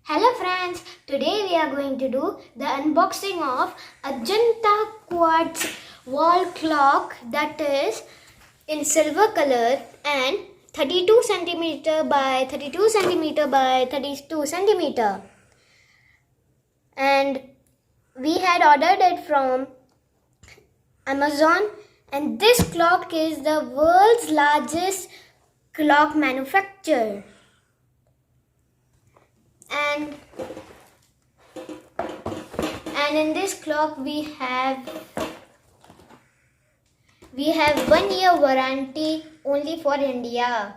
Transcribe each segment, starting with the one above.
Hello friends, today we are going to do the unboxing of Ajanta quartz wall clock that is in silver color and 32 centimeter by 32 centimeter by 32 centimeter. And we had ordered it from Amazon, and this clock is the world's largest clock manufacturer. And in this clock we have 1 year warranty only for India.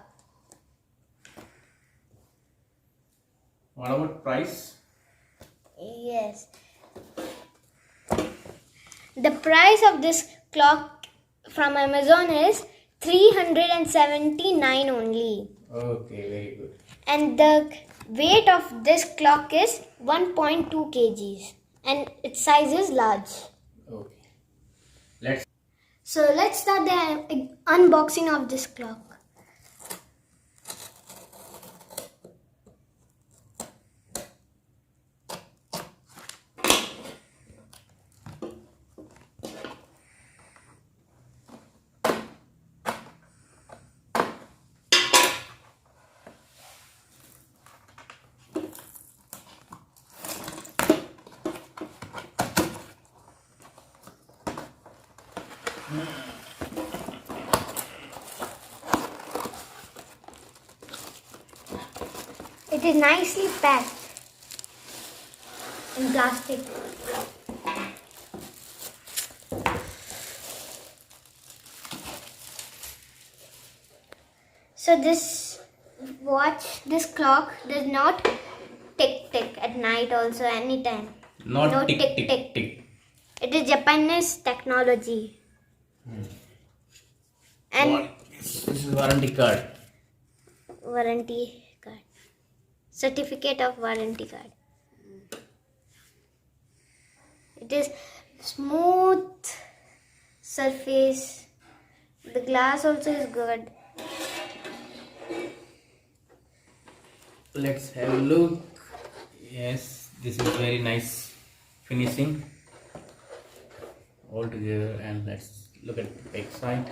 What about price? Yes. The price of this clock from Amazon is 379 only. Okay, very good. And the weight of this clock is 1.2 kgs and its size is large. Okay. So let's start the unboxing of this clock. It is nicely packed in plastic. So this clock does not tick at night also anytime. No tick. It is Japanese technology. And This is warranty card. Warranty card. Certificate of warranty card. It is smooth surface. The glass also is good. Let's have a look. Yes, this is very nice finishing all together, and let's look at the back side.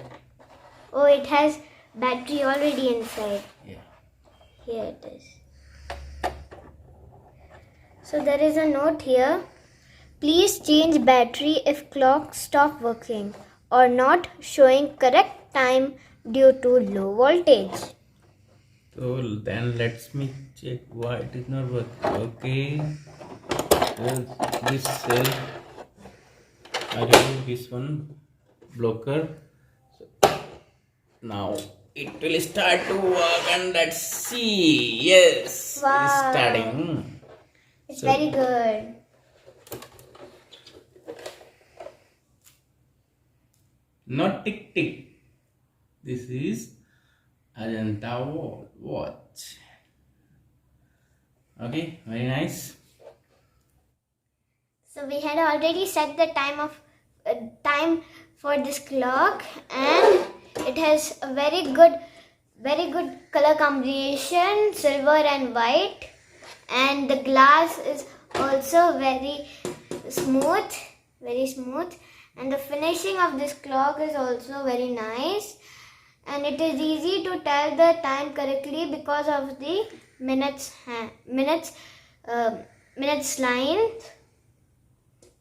Oh, it has battery already inside. Yeah. Here it is. So there is a note here. Please change battery if clock stop working or not showing correct time due to low voltage. So then let me check why it is not working. Okay. This cell, I remove this one blocker. So now it will start to work, and let's see. Yes, Wow. it's starting. It's very good. Not tick. This is Ajanta Wall watch. Okay, very nice. So we had already set the time for this clock, and it has a very good color combination, silver and white, and the glass is also very smooth, and the finishing of this clock is also very nice, and it is easy to tell the time correctly because of the minutes line.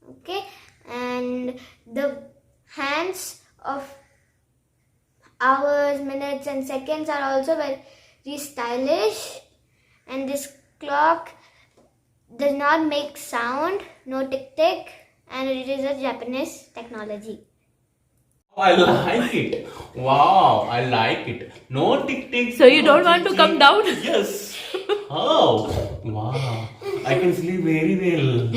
Okay, and the hands of hours, minutes and seconds are also very stylish, and this clock does not make sound, no tick, and it is a Japanese technology. I like it. Wow, I like it. No tick. So you no don't want to tick. come down? Yes. Oh, wow. I can sleep very well.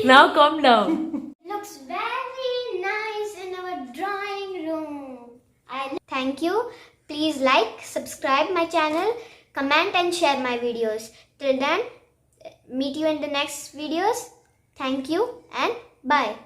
Now calm down. Looks very nice in our drawing room. Thank you. Please like, subscribe my channel, comment and share my videos. Till then, meet you in the next videos. Thank you and bye.